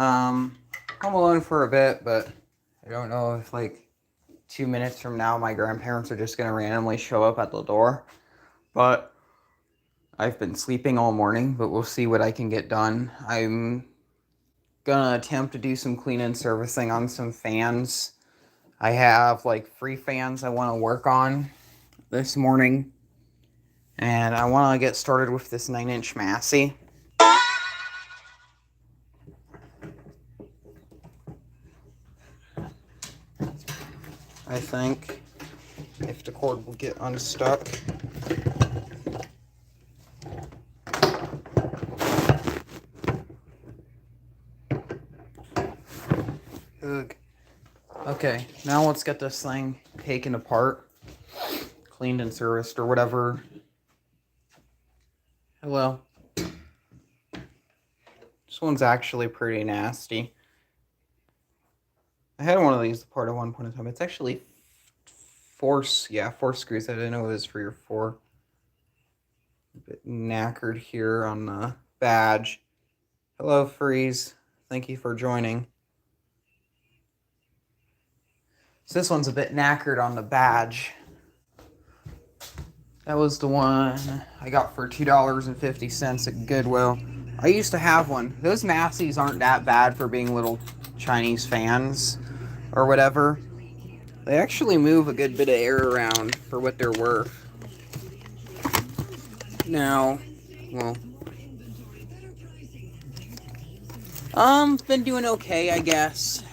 home alone for a bit, but I don't know if like 2 minutes from now my grandparents are just gonna randomly show up at the door. But I've been sleeping all morning, but we'll see what I can get done. I'm gonna attempt to do some cleaning and servicing on some fans. I have like 3 fans I want to work on this morning, and I want to get started with this 9-inch Massey. I think if the cord will get unstuck. Ugh. Okay, now let's get this thing taken apart, cleaned and serviced or whatever. Hello. This one's actually pretty nasty. I had one of these apart at one point in time. It's actually four screws. I didn't know it was 3 or 4. A bit knackered here on the badge. Hello, Freeze. Thank you for joining. So this one's a bit knackered on the badge. That was the one I got for $2.50 at Goodwill. I used to have one. Those Masseys aren't that bad for being little Chinese fans or whatever. They actually move a good bit of air around for what they're worth. Now, well, been doing okay, I guess.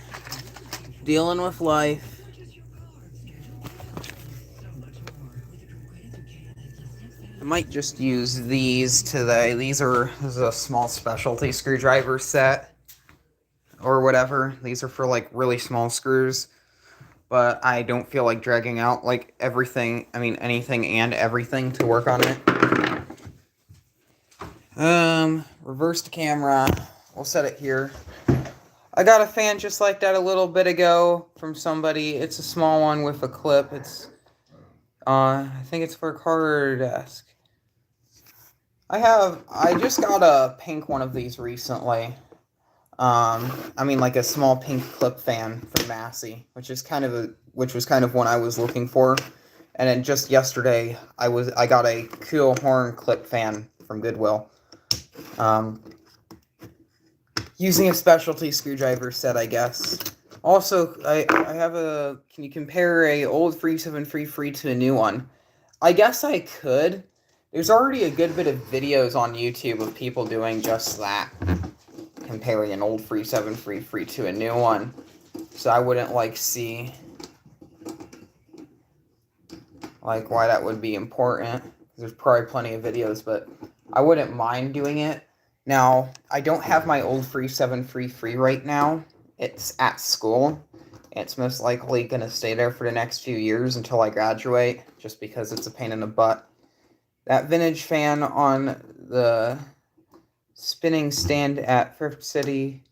Dealing with life. I might just use these today. This is a small specialty screwdriver set or whatever. These are for like really small screws, but I don't feel like dragging out like anything and everything to work on it. Reverse the camera. We'll set it here. I got a fan just like that a little bit ago from somebody. It's a small one with a clip. It's I think it's for a car desk. I just got a pink one of these recently. Like a small pink clip fan from Massey, which was kind of one I was looking for. And then just yesterday, I got a cool horn clip fan from Goodwill. Using a specialty screwdriver set, I guess. Also, I have can you compare a old 373 to a new one? I guess I could. There's already a good bit of videos on YouTube of people doing just that. Comparing an old 373 to a new one. So I wouldn't see why that would be important. There's probably plenty of videos, but I wouldn't mind doing it. Now, I don't have my old 373 right now. It's at school. It's most likely going to stay there for the next few years until I graduate, just because it's a pain in the butt. That vintage fan on the spinning stand at Thrift City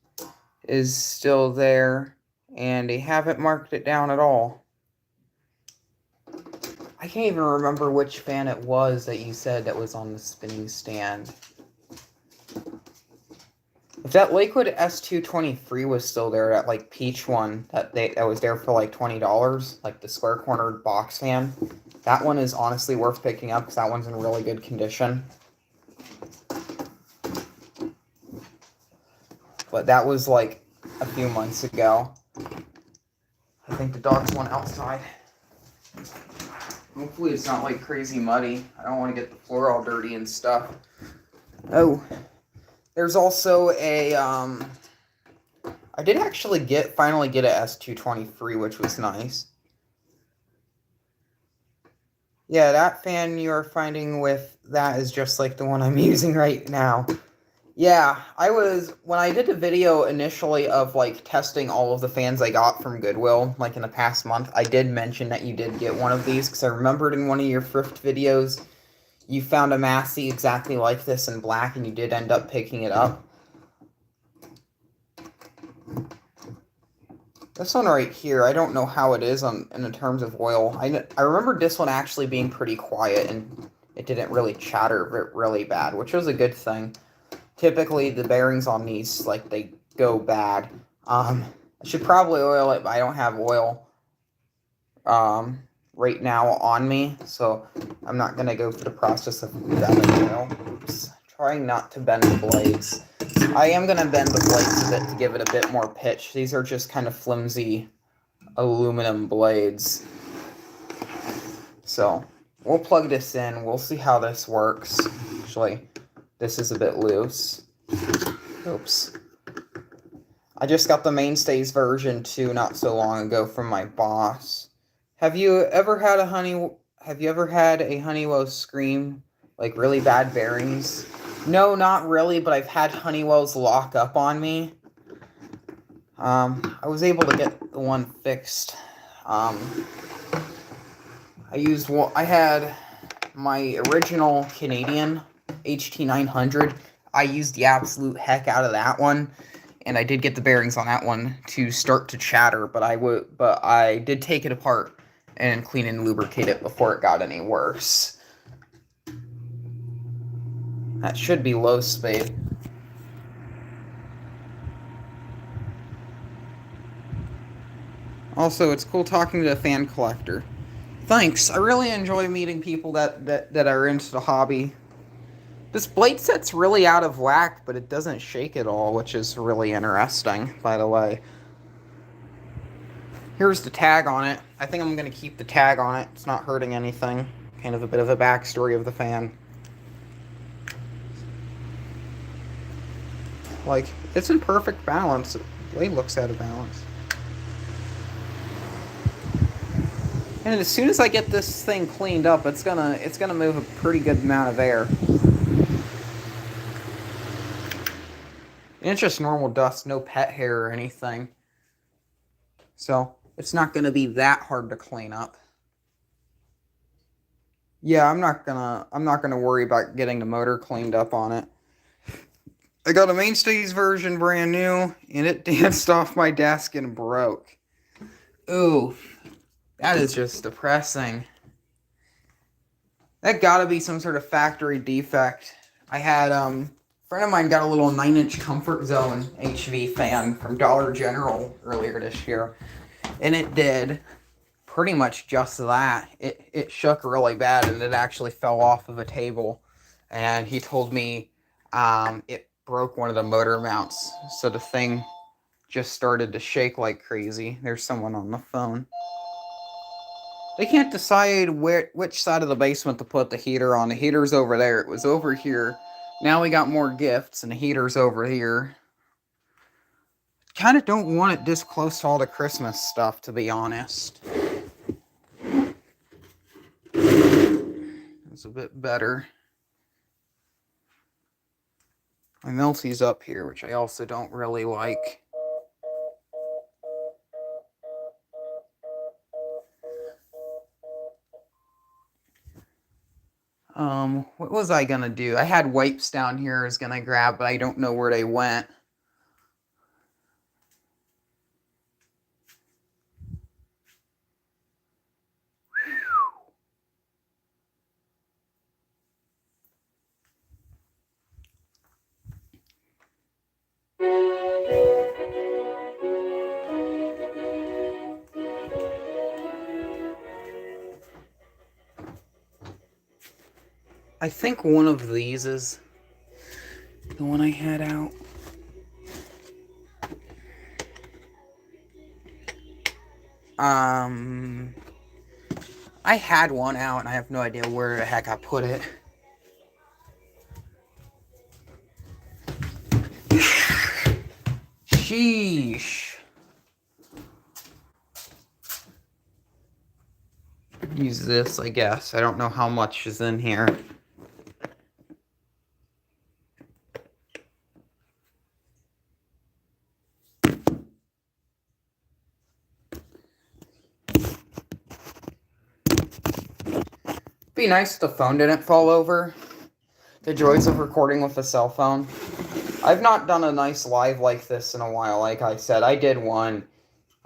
is still there, and they haven't marked it down at all. I can't even remember which fan it was that you said that was on the spinning stand. If that Lakewood S223 was still there, that peach one that was there for $20, like the square cornered box fan, that one is honestly worth picking up because that one's in really good condition. But that was a few months ago. I think the dogs went outside. Hopefully it's not crazy muddy. I don't want to get the floor all dirty and stuff. Oh. There's also a, I did actually finally get a S223, which was nice. Yeah, that fan you're finding with that is just like the one I'm using right now. Yeah, when I did the video initially of testing all of the fans I got from Goodwill, in the past month, I did mention that you did get one of these, because I remembered in one of your thrift videos, you found a Massey exactly like this in black, and you did end up picking it up. This one right here, I don't know how it is in the terms of oil. I remember this one actually being pretty quiet, and it didn't really chatter really bad, which was a good thing. Typically, the bearings on these, go bad. I should probably oil it, but I don't have oil right now on me, so I'm not going to go through the process of bending oil. Oops. Trying not to bend the blades. I am going to bend the blades a bit to give it a bit more pitch. These are just kind of flimsy aluminum blades. So we'll plug this in. We'll see how this works. Actually, this is a bit loose. Oops. I just got the Mainstays version 2 not so long ago from my boss. Have you ever had a Honeywell Scream, like really bad bearings? No, not really, but I've had Honeywells lock up on me. I was able to get the one fixed. I had my original Canadian HT900. I used the absolute heck out of that one, and I did get the bearings on that one to start to chatter, but I did take it apart and clean and lubricate it before it got any worse. That should be low speed. Also, it's cool talking to a fan collector. Thanks. I really enjoy meeting people that are into the hobby. This blade set's really out of whack, but it doesn't shake at all, which is really interesting, by the way. Here's the tag on it. I think I'm going to keep the tag on it. It's not hurting anything. Kind of a bit of a backstory of the fan. Like, it's in perfect balance. The blade looks out of balance. And as soon as I get this thing cleaned up, it's gonna move a pretty good amount of air. And it's just normal dust, no pet hair or anything. So it's not gonna be that hard to clean up. Yeah, I'm not gonna worry about getting the motor cleaned up on it. I got a Mainstays version brand new, and it danced off my desk and broke. Ooh, that is just depressing. That gotta be some sort of factory defect. I had, a friend of mine got a little 9-inch Comfort Zone HV fan from Dollar General earlier this year, and it did pretty much just that. It shook really bad, and it actually fell off of a table, and he told me it broke one of the motor mounts, so the thing just started to shake like crazy. There's someone on the phone. They can't decide which side of the basement to put the heater on. The heater's over there. It was over here. Now we got more gifts, and the heater's over here. Kind of don't want it this close to all the Christmas stuff, to be honest. It's a bit better. My Melty's up here, which I also don't really like. What was I gonna do? I had wipes down here I was gonna grab, but I don't know where they went. I think one of these is the one I had out. I had one out and I have no idea where the heck I put it. Sheesh. Use this, I guess. I don't know how much is in here. Be nice if the phone didn't fall over. The joys of recording with a cell phone. I've not done a nice live like this in a while. Like I said, I did one,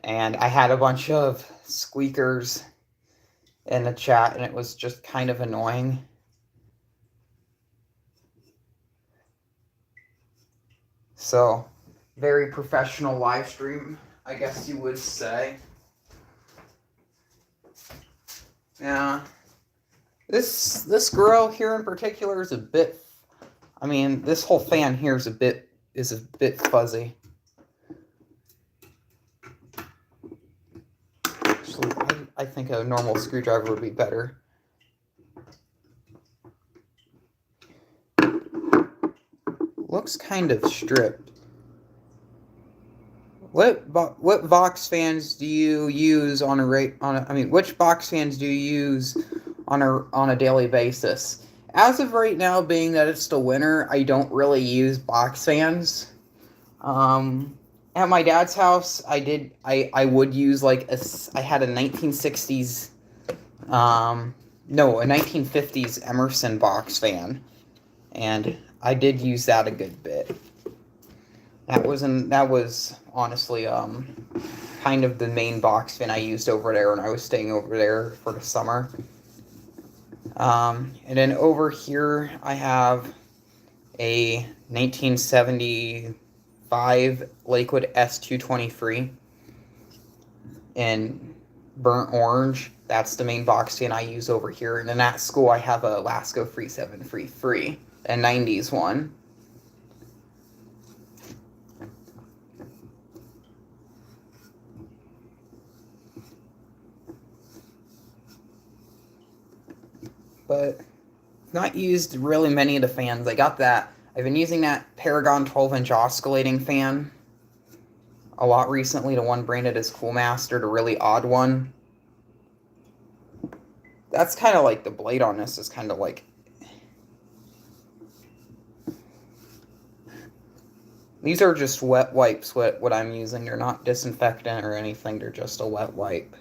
and I had a bunch of squeakers in the chat, and it was just kind of annoying. So, very professional live stream, I guess you would say. Yeah. This grill here in particular is a bit, I mean, this whole fan here is a bit fuzzy. Actually, I think a normal screwdriver would be better. Looks kind of stripped. What Vox fans do you use on a which Vox fans do you use on a daily basis? As of right now, being that it's the winter, I don't really use box fans. At my dad's house, I would use I had a 1960s, a 1950s Emerson box fan, and I did use that a good bit. That was honestly kind of the main box fan I used over there when I was staying over there for the summer. And then over here I have a 1975 Lakewood S223 in burnt orange. That's the main box fan I use over here. And then at school I have a Lasco Free 7 Free, a 90s one. But not used really many of the fans. I got that. I've been using that Paragon 12-inch oscillating fan a lot recently, the one branded as Coolmaster, the really odd one. That's kind of like the blade on this is kind of like... These are just wet wipes, what I'm using. They're not disinfectant or anything, they're just a wet wipe.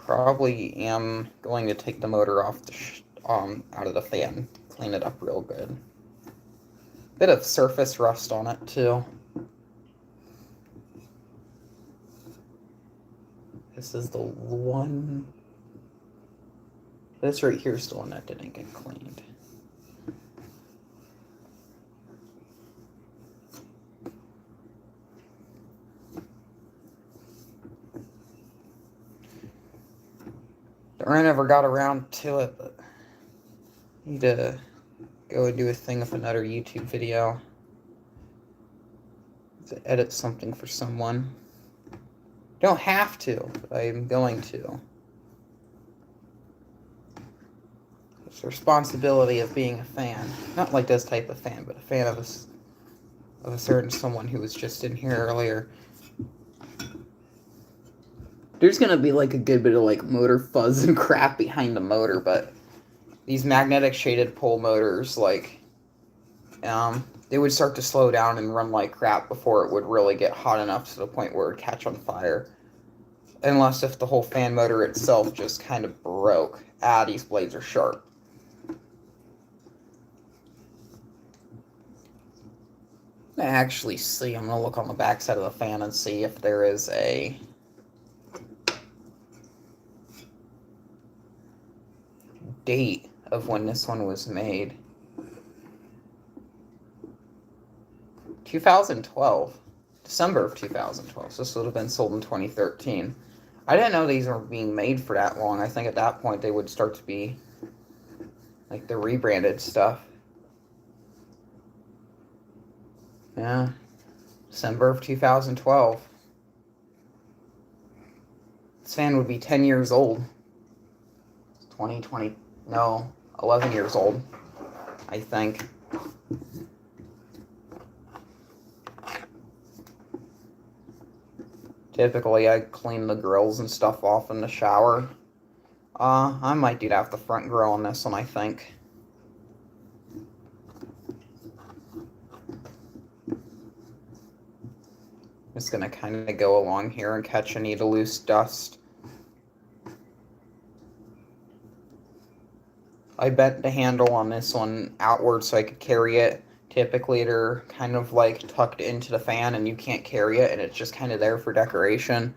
Probably am going to take the motor off out of the fan, clean it up real good. Bit of surface rust on it too. This is the one. This right here is the one that didn't get cleaned. I never got around to it, but I need to go and do a thing with another YouTube video to edit something for someone. Don't have to, but I'm going to. It's the responsibility of being a fan. Not like this type of fan, but a fan of a certain someone who was just in here earlier. There's gonna be like a good bit of like motor fuzz and crap behind the motor, but these magnetic shaded pole motors, like, they would start to slow down and run like crap before it would really get hot enough to the point where it would catch on fire. Unless if the whole fan motor itself just kind of broke. These blades are sharp. Actually see, I'm gonna look on the back side of the fan and see if there is a date of when this one was made. 2012. December of 2012. So this would have been sold in 2013. I didn't know these were being made for that long. I think at that point they would start to be like the rebranded stuff. Yeah. December of 2012. This fan would be 10 years old. 2020. No, 11 years old, I think. Typically, I clean the grills and stuff off in the shower. I might do that with the front grill on this one, I think. Just gonna kind of go along here and catch any of the loose dust. I bent the handle on this one outward so I could carry it Typically, they're kind of like tucked into the fan and you can't carry it, and it's just kind of there for decoration.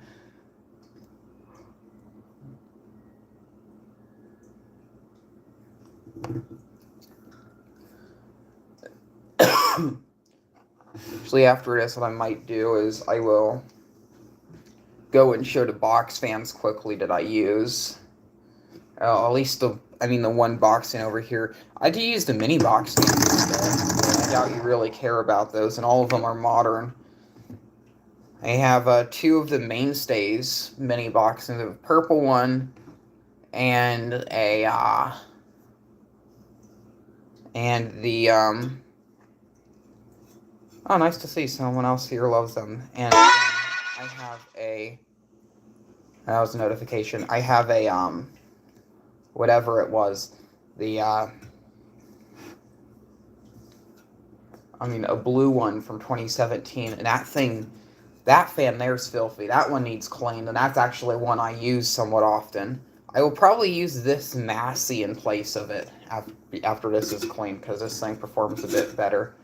Actually, after this, what I might do is I will go and show the box fans quickly that I use. At least the one box fan over here. I do use the mini box fans instead. I doubt you really care about those, and all of them are modern. I have 2 of the Mainstays mini boxes, a purple one and oh, nice to see someone else here loves them. And I have that was a notification. I have a whatever it was, a blue one from 2017, and that fan there's filthy. That one needs cleaned, and that's actually one I use somewhat often. I will probably use this Massey in place of it after this is cleaned, because this thing performs a bit better.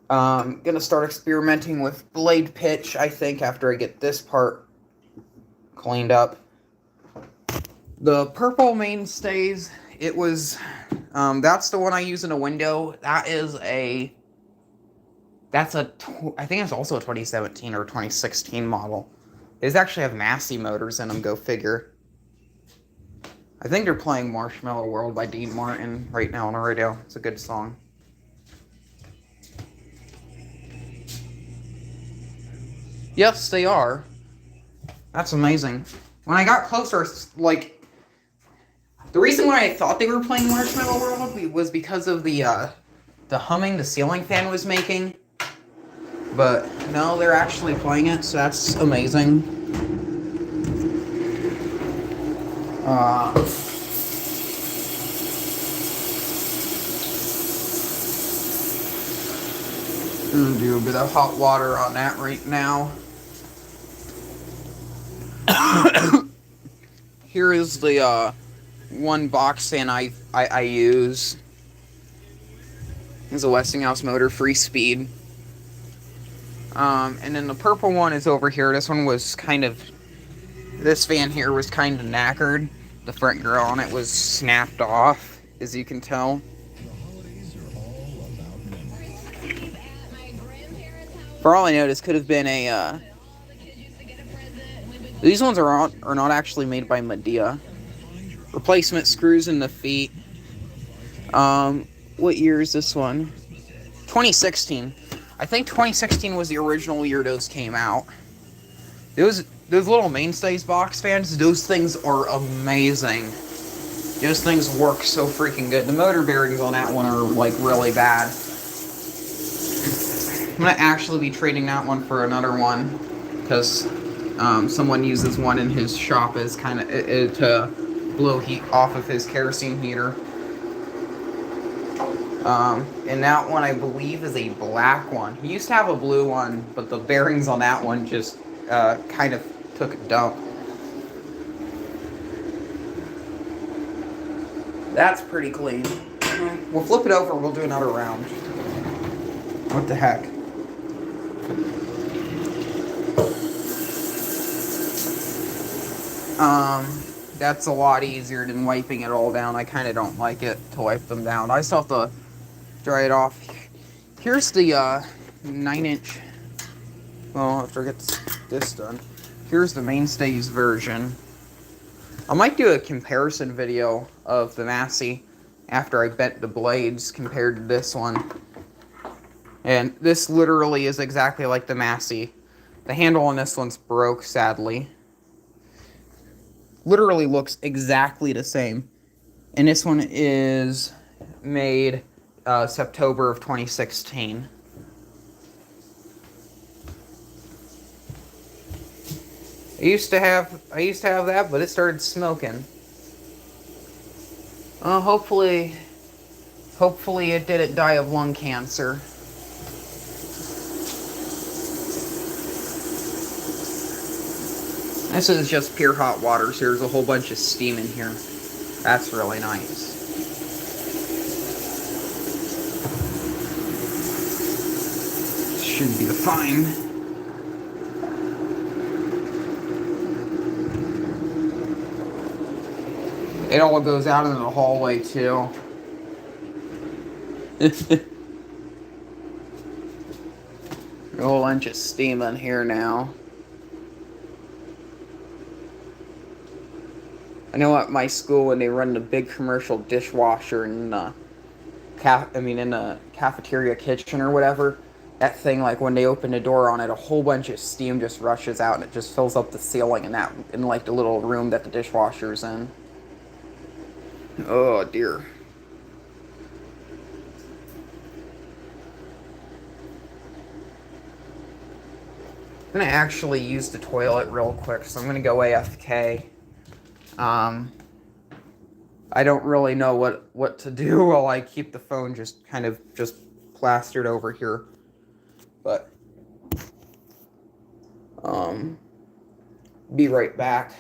Gonna start experimenting with blade pitch, I think, after I get this part cleaned up. The purple Mainstays, it was, that's the one I use in a window. I think it's also a 2017 or 2016 model. These actually have Massey motors in them, go figure. I think they're playing Marshmallow World by Dean Martin right now on the radio. It's a good song. Yes, they are. That's amazing. When I got closer, like, the reason why I thought they were playing Marshmallow World was because of the humming the ceiling fan was making. But no, they're actually playing it, so that's amazing. I'm gonna do a bit of hot water on that right now. Here is the one box fan I use. It's a Westinghouse motor, free speed. And then the purple one is over here. This fan here was kind of knackered. The front grill on it was snapped off, as you can tell. For all I know, this could have been these ones are not actually made by Medea. Replacement screws in the feet. What year is this one? 2016. I think 2016 was the original year those came out. Those little Mainstays box fans, those things are amazing. Those things work so freaking good. The motor bearings on that one are, like, really bad. I'm gonna actually be trading that one for another one, because someone uses one in his shop as kind of to blow heat off of his kerosene heater. And that one, I believe, is a black one. He used to have a blue one, but the bearings on that one just kind of took a dump. That's pretty clean. We'll flip it over, we'll do another round. What the heck? That's a lot easier than wiping it all down. I kind of don't like it to wipe them down. I still have to dry it off. Here's the 9-inch. Well, after I get this done, here's the Mainstays version. I might do a comparison video of the Massey after I bent the blades compared to this one. And this literally is exactly like the Massey. The handle on this one's broke, sadly. Literally looks exactly the same. And this one is made September of 2016. I used to have that, but it started smoking. Hopefully it didn't die of lung cancer. This is just pure hot water, so there's a whole bunch of steam in here. That's really nice. to find. It all goes out into the hallway too. A whole bunch of steam in here now. I know at my school when they run the big commercial dishwasher in the in the cafeteria kitchen or whatever, that thing, like when they open the door on it, a whole bunch of steam just rushes out and it just fills up the ceiling in like the little room that the dishwasher's in. Oh dear. I'm gonna actually use the toilet real quick, so I'm gonna go AFK. I don't really know what to do while I keep the phone just kind of just plastered over here. But be right back.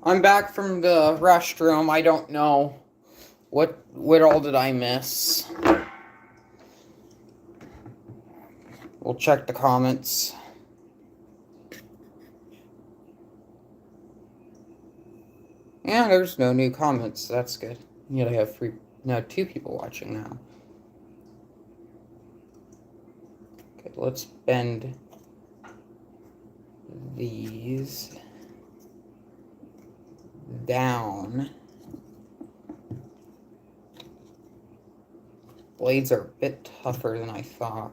I'm back from the restroom. I don't know what all did I miss. We'll check the comments. Yeah, there's no new comments. That's good. Yet I have two people watching now. Okay, let's bend these. down. Blades are a bit tougher than I thought.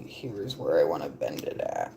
Here's where I want to bend it at.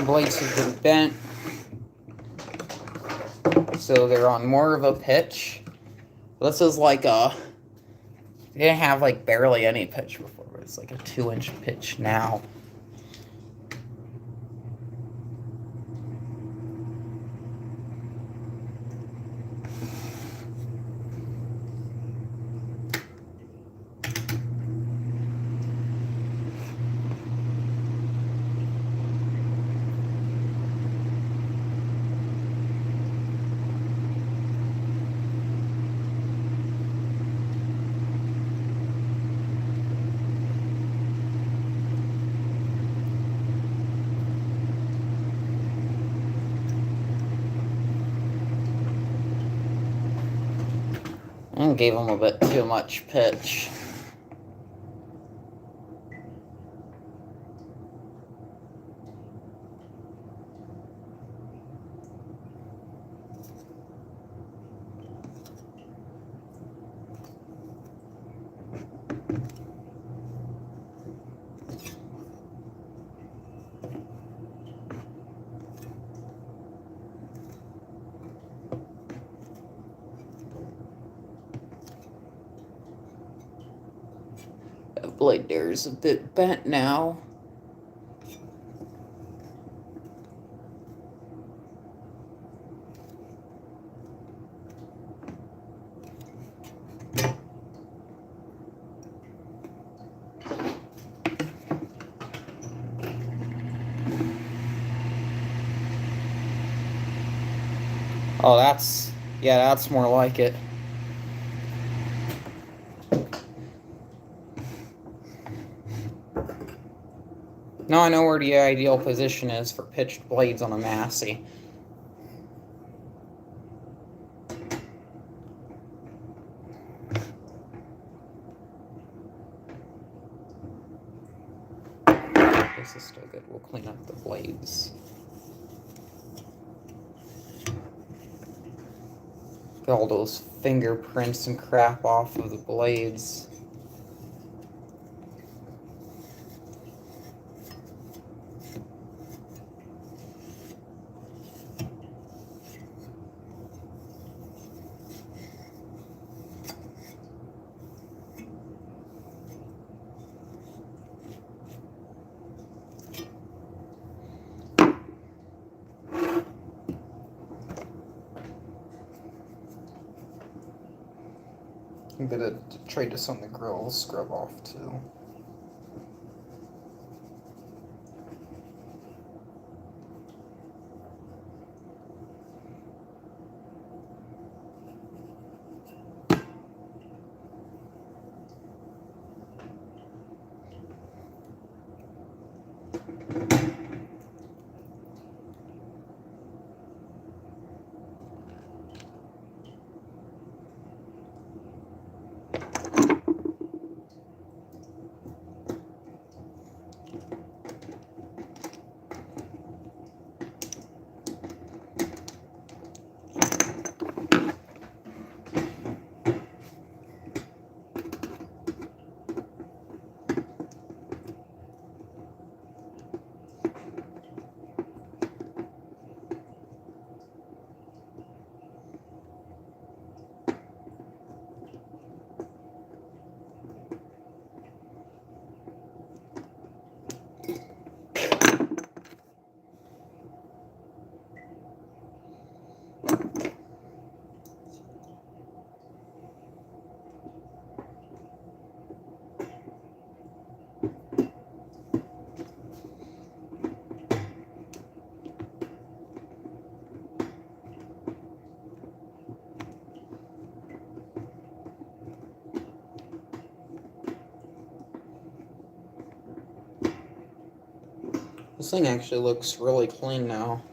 Blades have been bent, so they're on more of a pitch. This is like a, they didn't have like barely any pitch before, but it's like a 2-inch pitch now. And gave them a bit too much pitch. The blade there is a bit bent now. Oh, that's more like it. Now I know where the ideal position is for pitched blades on a Massey. This is still good. We'll clean up the blades. Get all those fingerprints and crap off of the blades. I'm gonna try this on the grill, scrub off too. This thing actually looks really clean now.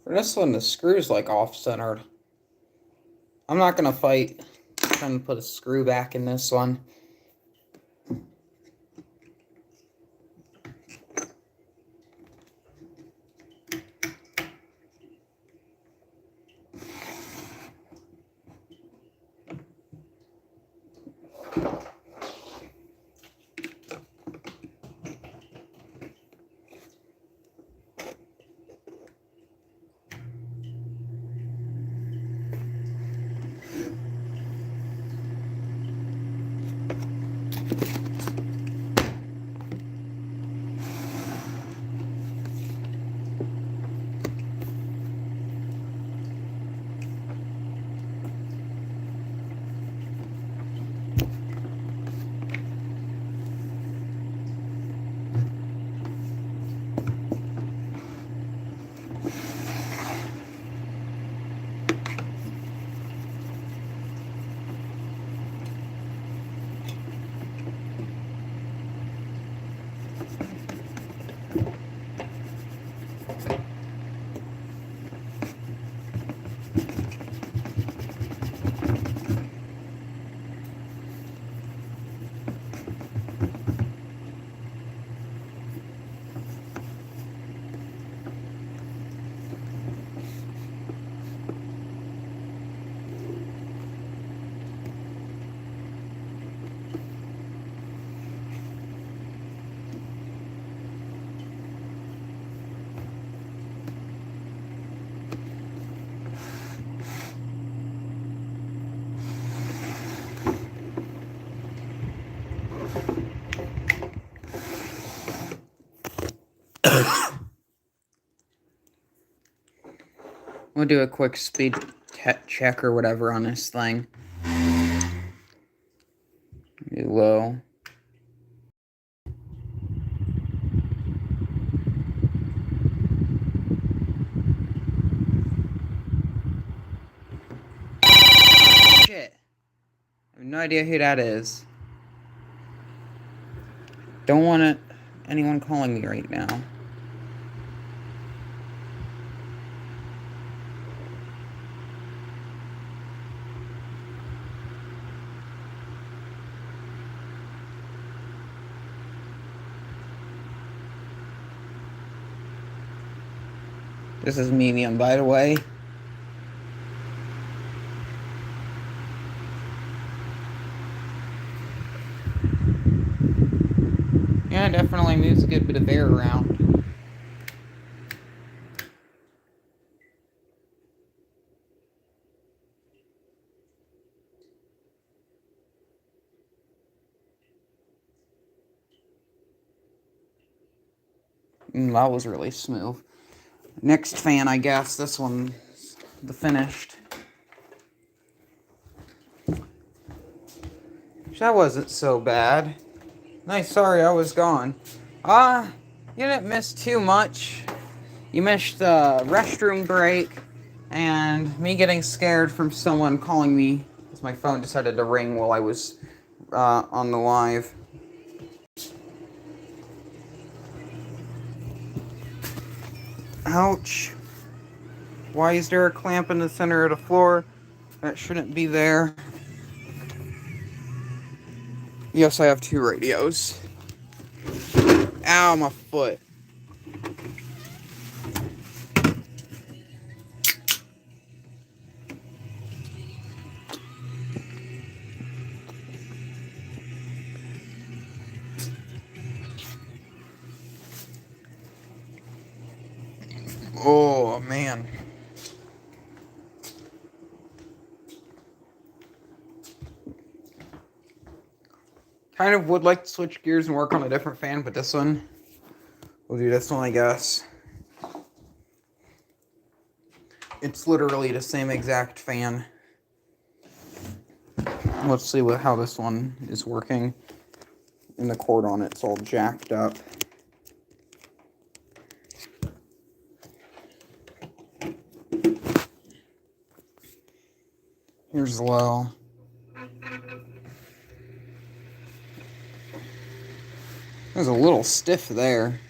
For this one, the screw's like off-centered. I'm not gonna fight trying to put a screw back in this one. We'll do a quick speed check or whatever on this thing. Low. Shit. I have no idea who that is. Don't want anyone calling me right now. This is medium, by the way. Yeah, it definitely moves a good bit of air around. That was really smooth. Next fan, I guess. This one's the finished. That wasn't so bad. Nice, sorry I was gone. You didn't miss too much. You missed the restroom break. and me getting scared from someone calling me because my phone decided to ring while I was on the live. Ouch. Why is there a clamp in the center of the floor? That shouldn't be there. Yes, I have 2 radios. Ow, my foot. Oh, man. Kind of would like to switch gears and work on a different fan, but this one, we'll do this one, I guess. It's literally the same exact fan. Let's see how this one is working. And the cord on it's all jacked up. Here's low. It was a little stiff there.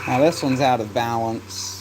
Now this one's out of balance.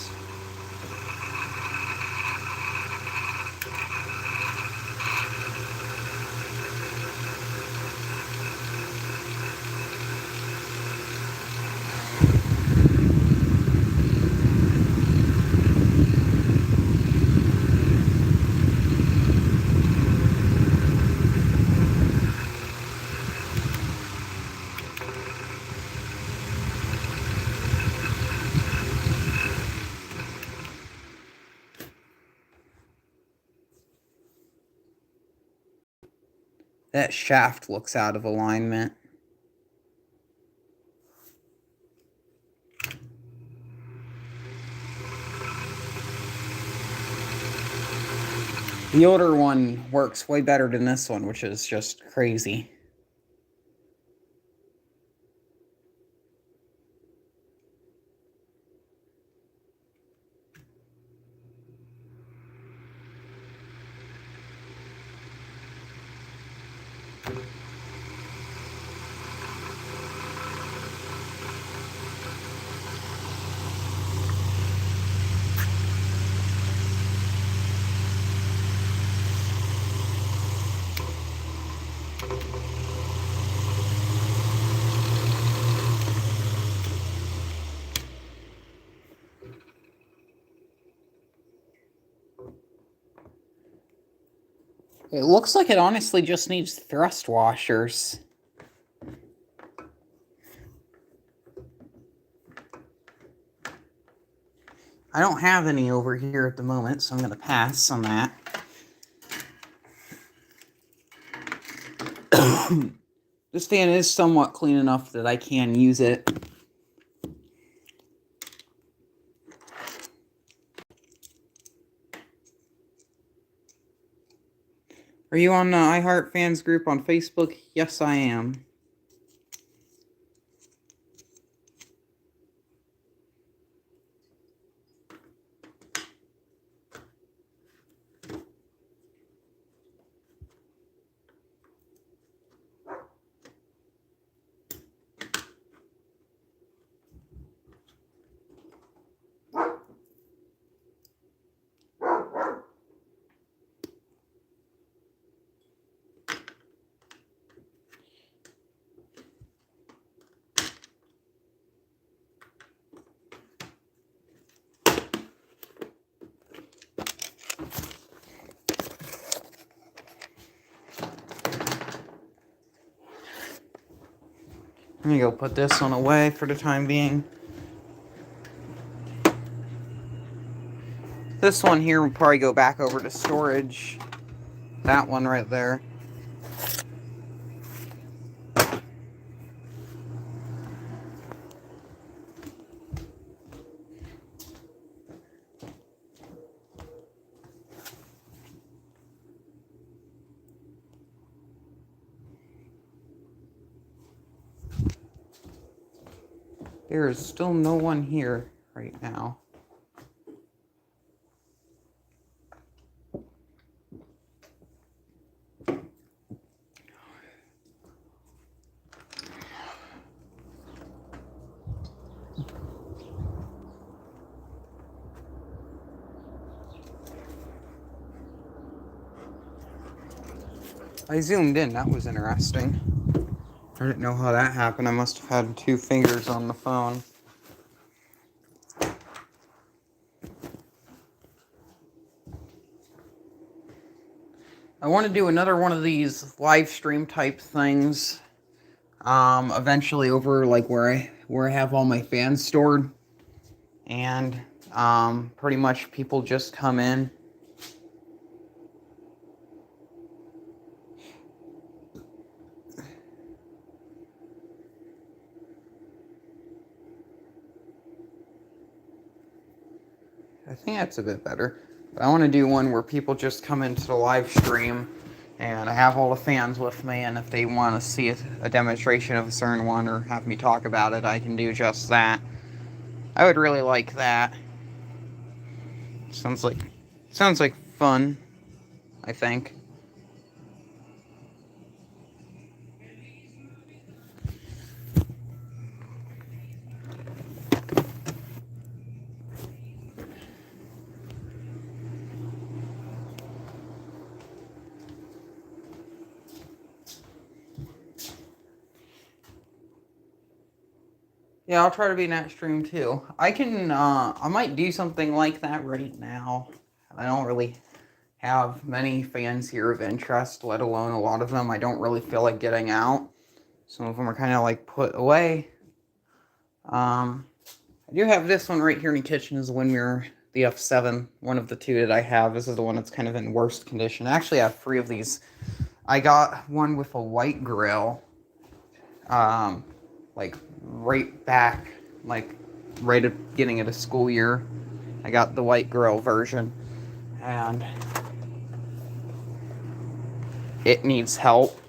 That shaft looks out of alignment. The older one works way better than this one, which is just crazy. It looks like it honestly just needs thrust washers. I don't have any over here at the moment, so I'm going to pass on that. This fan is somewhat clean enough that I can use it. Are you on the iHeart Fans group on Facebook? Yes, I am. Let me go put this one away for the time being. This one here will probably go back over to storage. That one right there. There is still no one here right now. I zoomed in, that was interesting. I didn't know how that happened. I must have had 2 fingers on the phone. I want to do another one of these live stream type things. Eventually over like where I have all my fans stored. And pretty much people just come in. I think that's a bit better. But I want to do one where people just come into the live stream and I have all the fans with me, and if they want to see a demonstration of a certain one or have me talk about it, I can do just that. I would really like that. Sounds like fun, I think. Yeah, I'll try to be in that stream too. I might do something like that right now. I don't really have many fans here of interest, let alone a lot of them I don't really feel like getting out. Some of them are kind of like put away. I do have this one right here in the kitchen, is the wind mirror, the F7, one of the 2 that I have. This is the one that's kind of in worst condition. Actually, I have 3 of these. I got one with a white grill, like right back, like right at the beginning of the school year. I got the white grill version, and it needs help.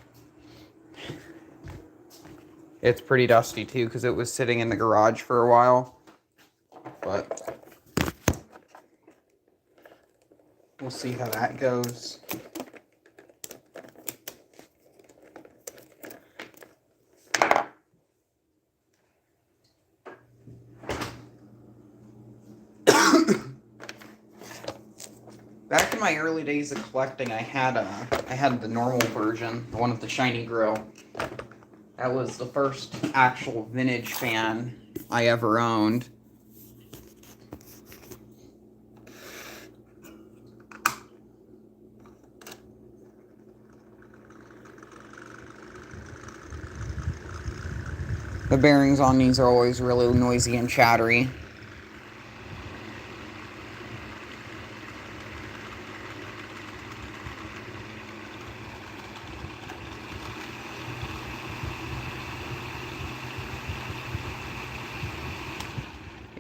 It's pretty dusty too because it was sitting in the garage for a while, but we'll see how that goes. Back in my early days of collecting, I had the normal version, the one with the shiny grill. That was the first actual vintage fan I ever owned. The bearings on these are always really noisy and chattery.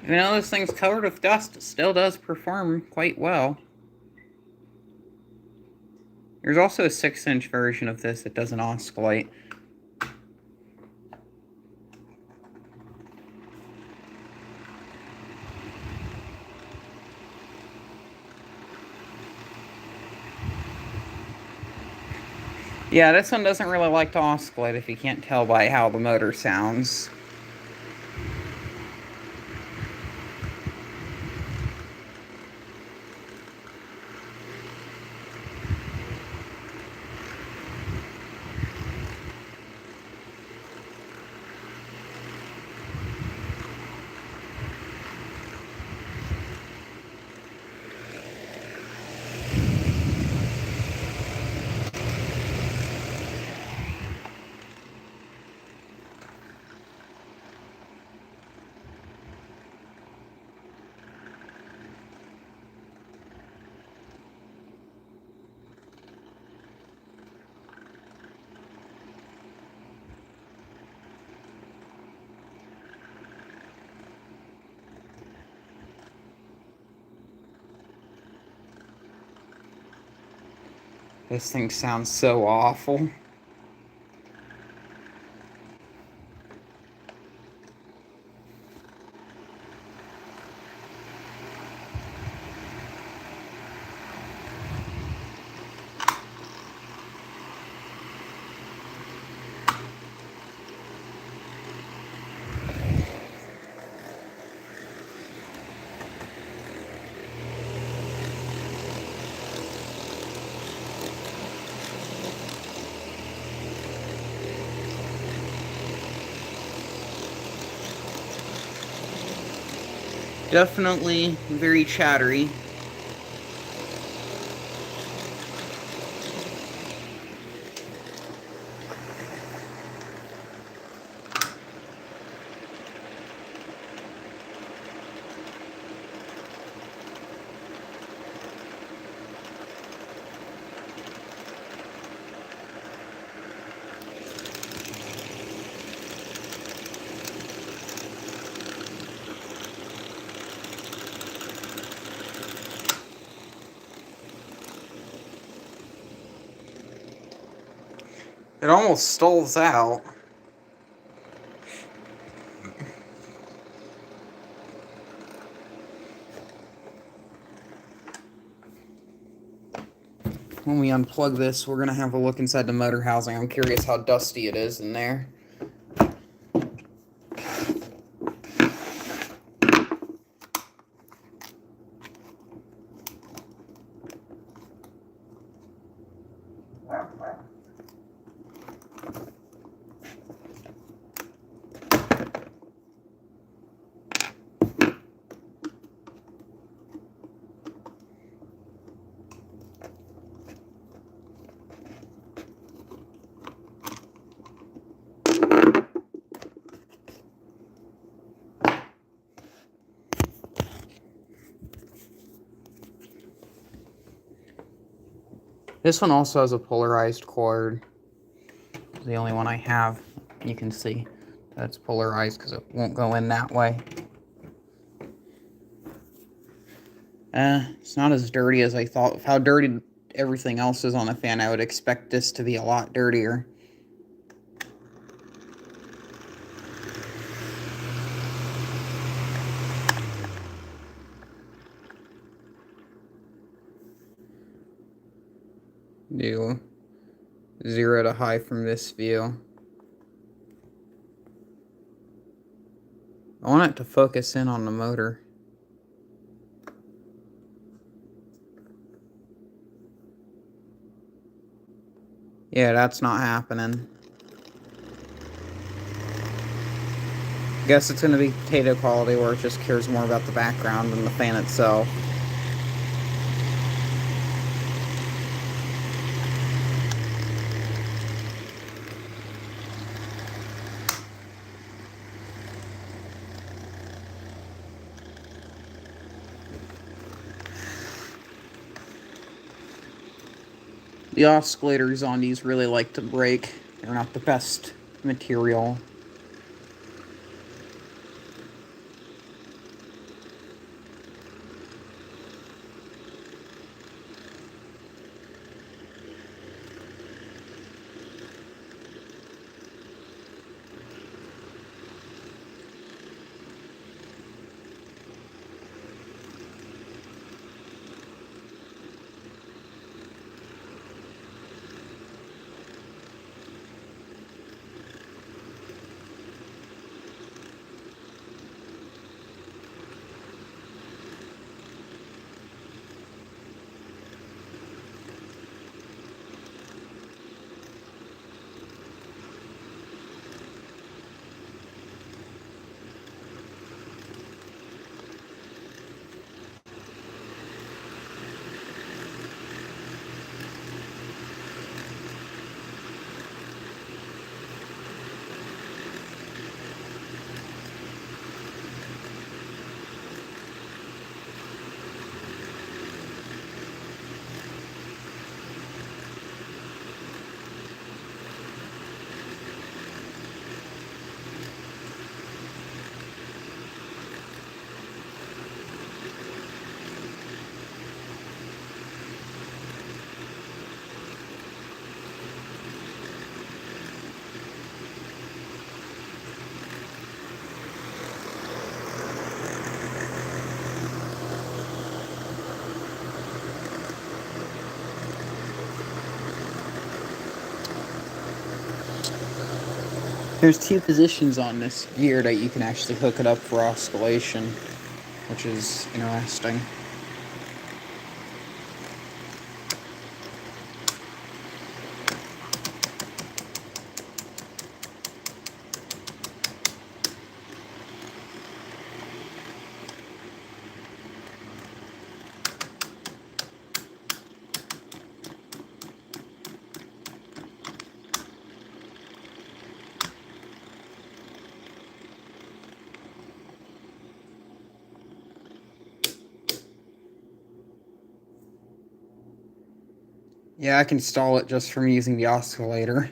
Even though this thing's covered with dust, it still does perform quite well. There's also a 6-inch version of this that doesn't oscillate. Yeah, this one doesn't really like to oscillate, if you can't tell by how the motor sounds. This thing sounds so awful. Definitely very chattery. It almost stalls out. When we unplug this, we're going to have a look inside the motor housing. I'm curious how dusty it is in there. This one also has a polarized cord. It's the only one I have. You can see that's polarized because it won't go in that way. It's not as dirty as I thought. With how dirty everything else is on the fan, I would expect this to be a lot dirtier. Do 0 to high from this view. I want it to focus in on the motor. Yeah, that's not happening. Guess it's going to be potato quality where it just cares more about the background than the fan itself. The oscillators on these really like to break. They're not the best material. There's 2 positions on this gear that you can actually hook it up for oscillation, which is interesting. Yeah, I can stall it just from using the oscillator.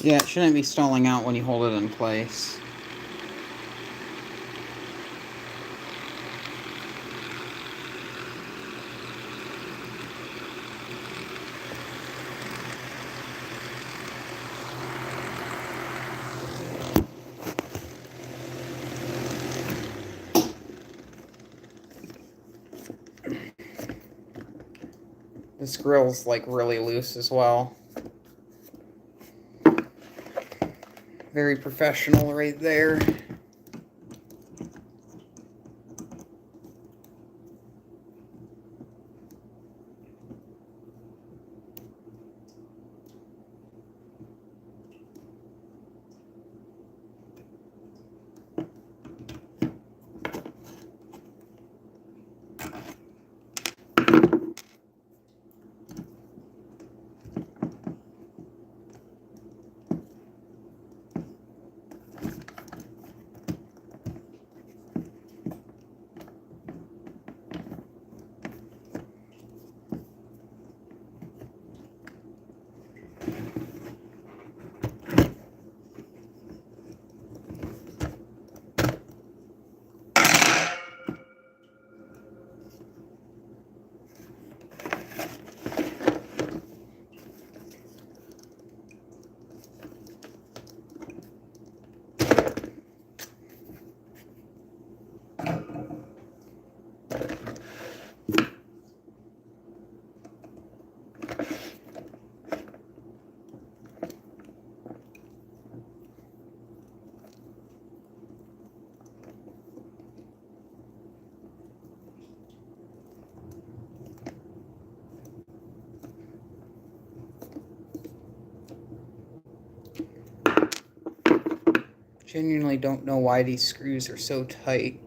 Yeah, it shouldn't be stalling out when you hold it in place. This grill's like really loose as well. Very professional right there. Genuinely don't know why these screws are so tight.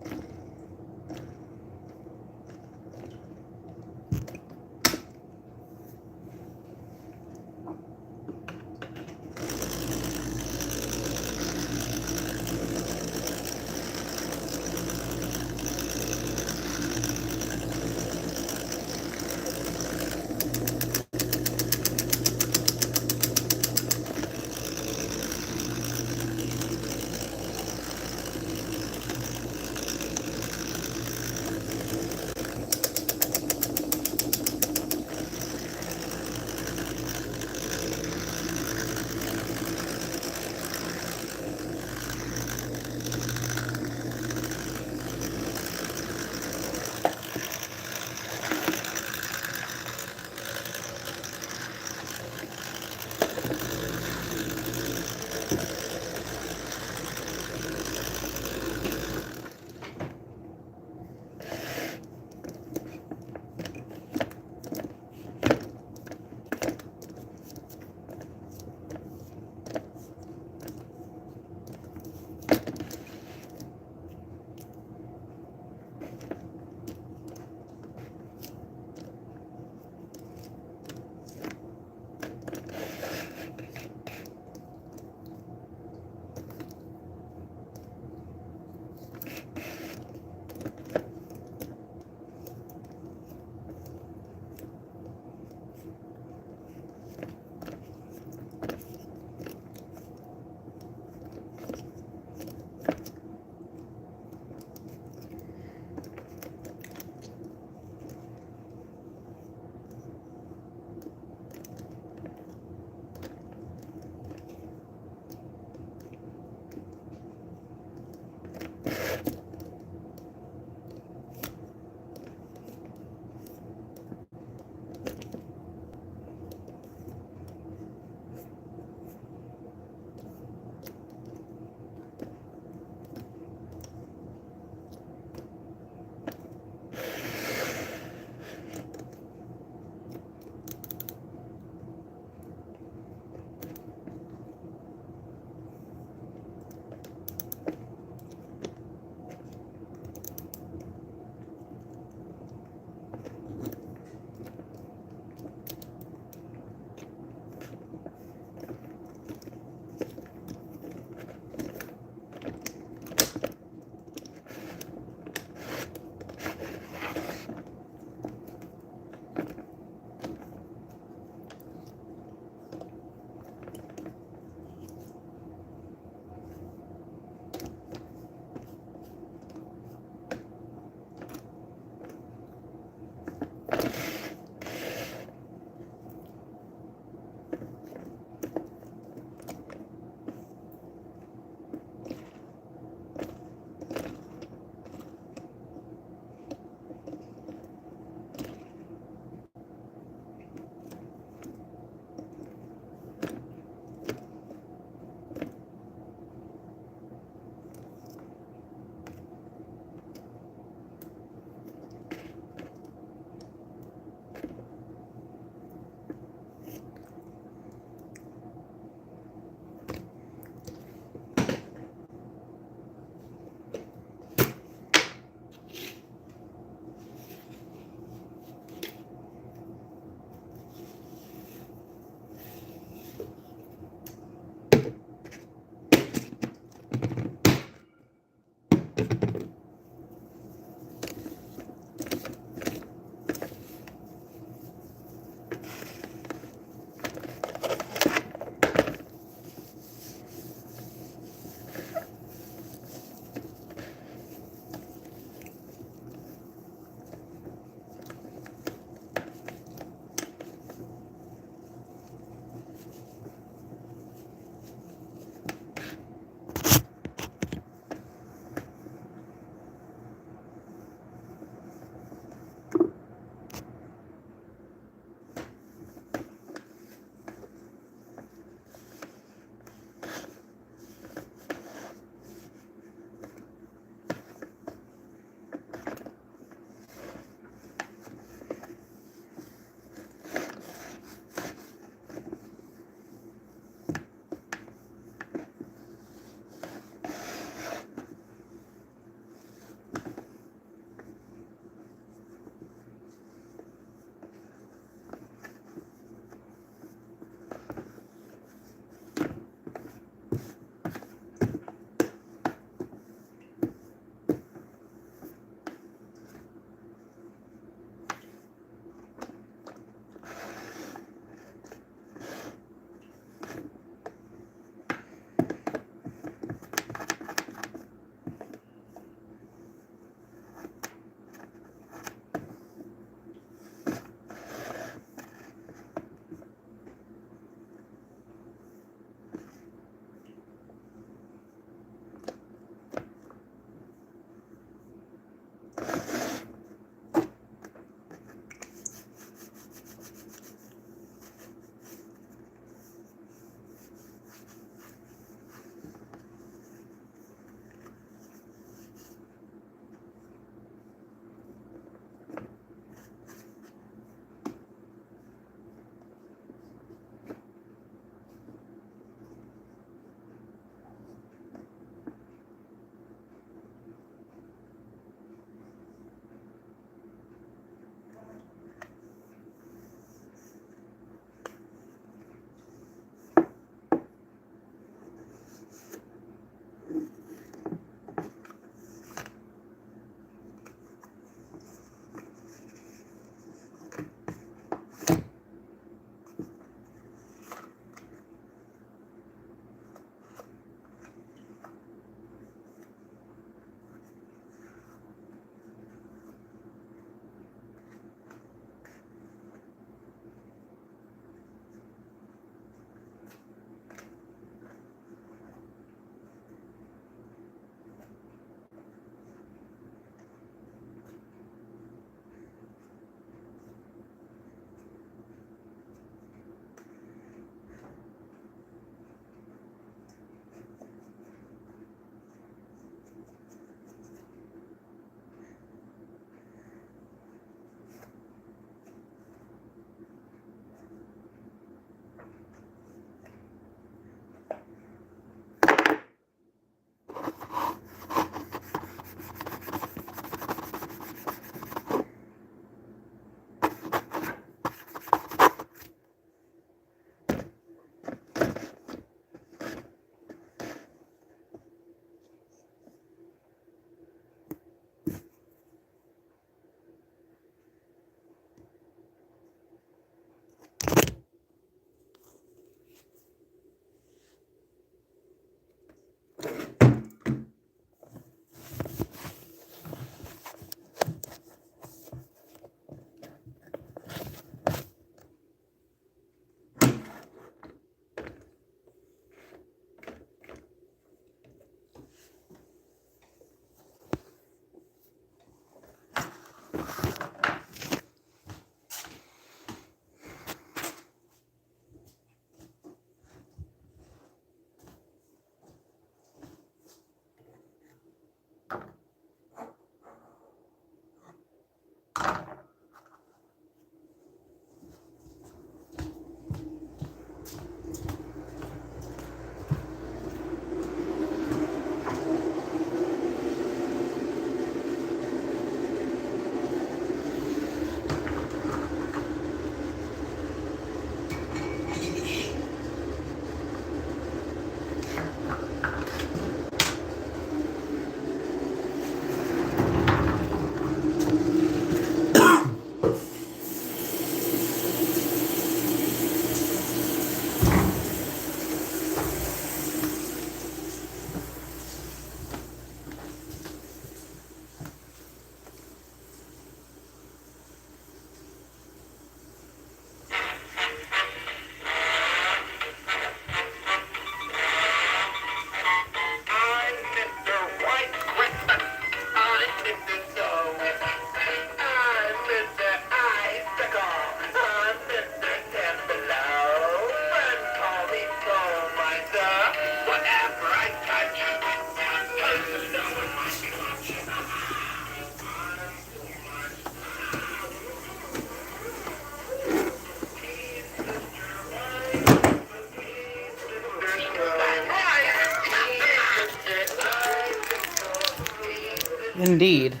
indeed.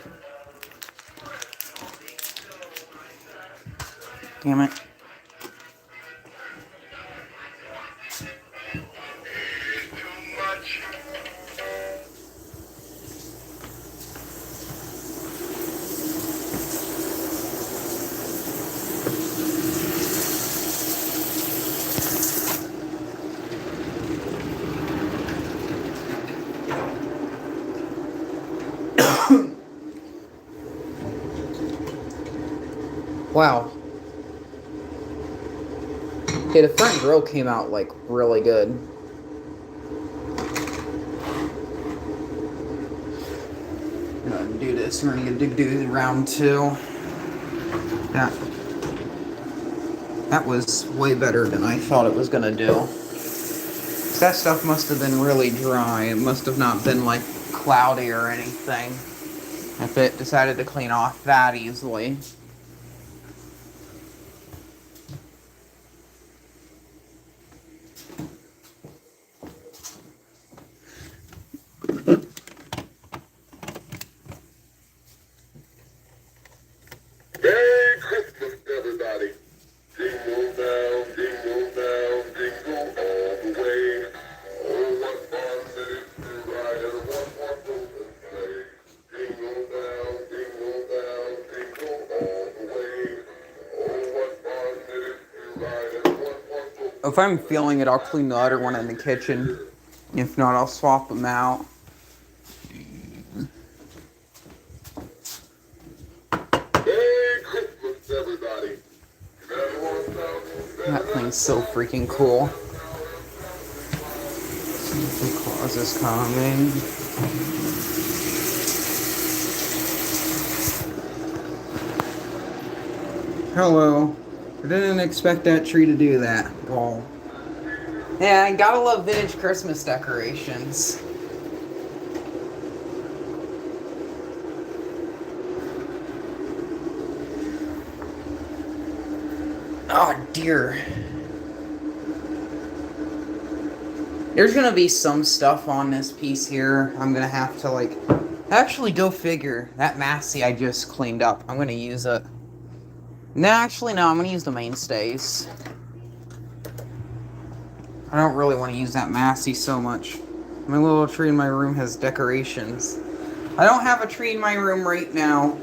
Damn it. Wow. Okay, the front grill came out, like, really good. I'm gonna do this. We're gonna do round 2. That was way better than I thought it was gonna do. That stuff must have been really dry. It must have not been, like, cloudy or anything. If it decided to clean off that easily. Merry Christmas, everybody. Jingle bells, jingle all the way. Oh, what fun it is to ride in a one-horse open sleigh. Jingle bells, jingle all the way. Oh, what fun it is to ride in a one-horse open sleigh. If I'm feeling it, I'll clean the other one in the kitchen. If not, I'll swap them out. Merry Christmas, everybody. That thing's so freaking cool. Santa Claus is coming. Hello. I didn't expect that tree to do that. Oh. Yeah, I gotta love vintage Christmas decorations. Oh dear. There's gonna be some stuff on this piece here. I'm gonna have to, like, actually go figure. That Massey I just cleaned up. I'm gonna use it. No, actually, no. I'm gonna use the mainstays. I don't really want to use that Massey so much. My little tree in my room has decorations. I don't have a tree in my room right now.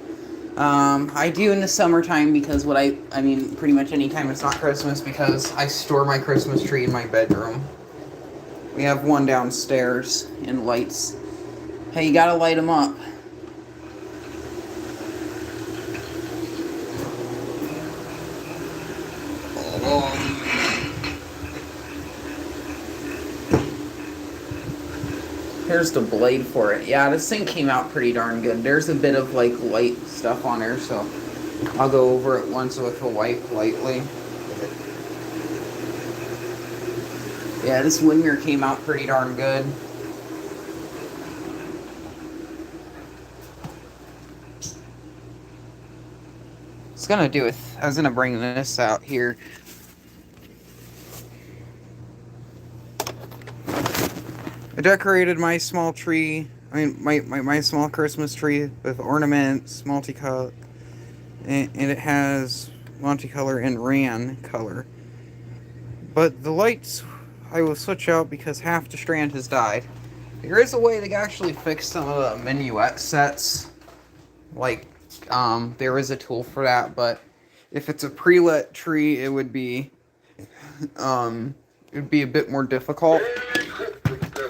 I do in the summertime because I mean, pretty much any time it's not Christmas because I store my Christmas tree in my bedroom. We have one downstairs and lights. Hey, you gotta light them up. Here's the blade for it. Yeah, this thing came out pretty darn good. There's a bit of, like, light stuff on there, so I'll go over it once with a wipe lightly. Yeah, this winger came out pretty darn good. I was gonna bring this out here. I decorated my small tree, my small Christmas tree with ornaments, multicolor, and it has multicolor and ran color. But the lights I will switch out because half the strand has died. There is a way to actually fix some of the minuet sets. Like, there is a tool for that, but if it's a pre-lit tree, it would be a bit more difficult.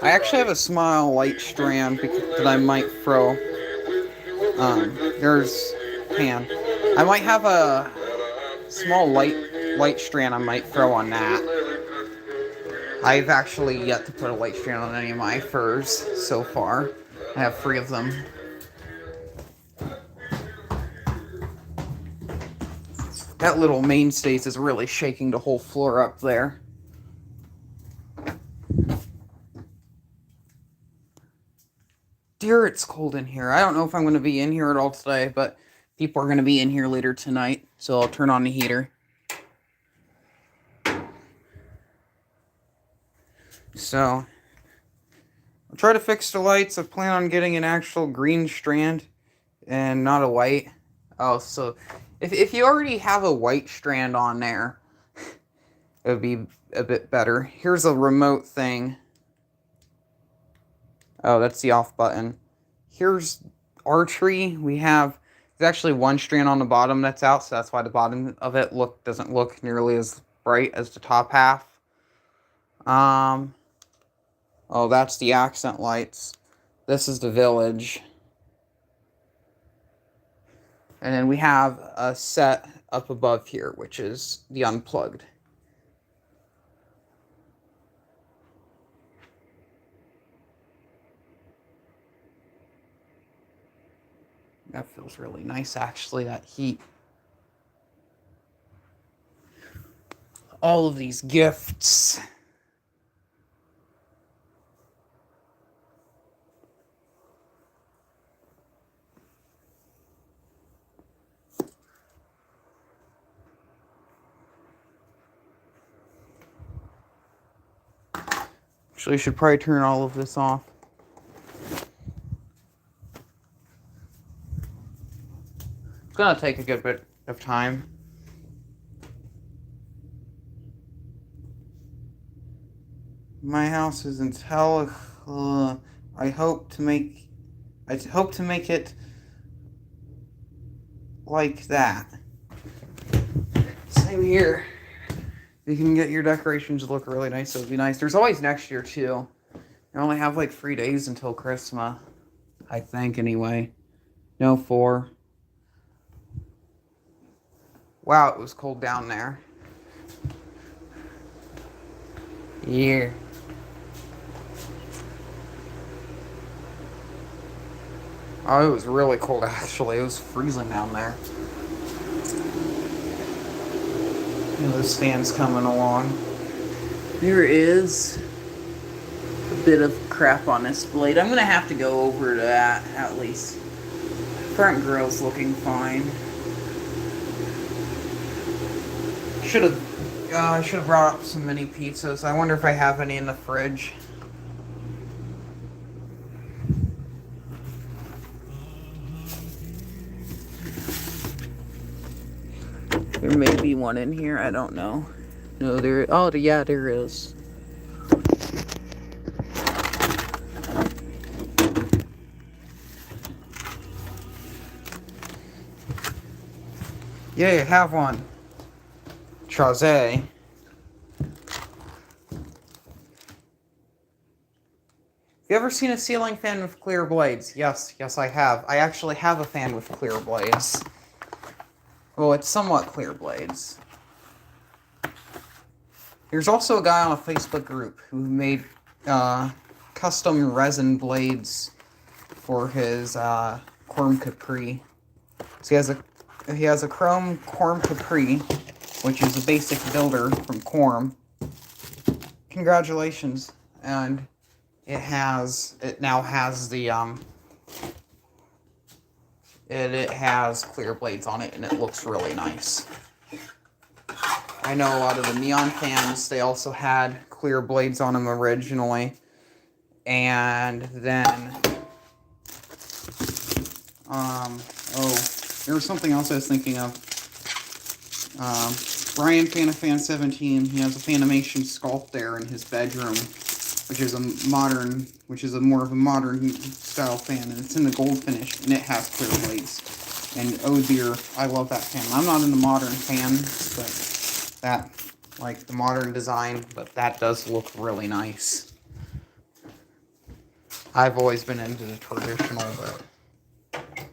I actually have a small light strand that I might throw. I might have a small light strand I might throw on that. I've actually yet to put a light strand on any of my furs so far. I have 3 of them. That little mainstays is really shaking the whole floor up there. Dear, it's cold in here. I don't know if I'm going to be in here at all today, but people are going to be in here later tonight, so I'll turn on the heater. So, I'll try to fix the lights. I plan on getting an actual green strand And not a white. Oh, so if you already have a white strand on there, it would be a bit better. Here's a remote thing. Oh, that's the off button. Here's archery. There's actually one strand on the bottom that's out, so that's why the bottom of it doesn't look nearly as bright as the top half. Oh, that's the accent lights. This is the village. And then we have a set up above here, which is the unplugged. That feels really nice, actually, that heat. All of these gifts. Actually, I should probably turn all of this off. It's gonna take a good bit of time. My house is in I hope to make it like that. Same here. You can get your decorations to look really nice. It would be nice. There's always next year too. You only have like 3 days until Christmas, I think. Anyway, no 4. Wow, it was cold down there. Yeah. Oh, it was really cold actually. It was freezing down there. Those fans coming along. There is a bit of crap on this blade. I'm gonna have to go over to that at least. Front grill's looking fine. Should have brought up some mini pizzas. I wonder if I have any in the fridge. There may be one in here. I don't know. No, there. Oh, yeah, there is. Yeah, you have one. Chazé. You ever seen a ceiling fan with clear blades? Yes, I have. I actually have a fan with clear blades. Well, it's somewhat clear blades. There's also a guy on a Facebook group who made custom resin blades for his Corm Capri. So he has a chrome Corm Capri, which is a basic builder from Corm. Congratulations. And it now has the it has clear blades on it, and it looks really nice. I know a lot of the Neon fans, they also had clear blades on them originally. And then there was something else I was thinking of. Brian Fanafan 17, he has a Fanimation Sculpt there in his bedroom, which is more of a modern style fan, and it's in the gold finish, and it has clear blades. And oh dear, I love that fan. I'm not into modern fans, but that, like the modern design, but that does look really nice. I've always been into the traditional, but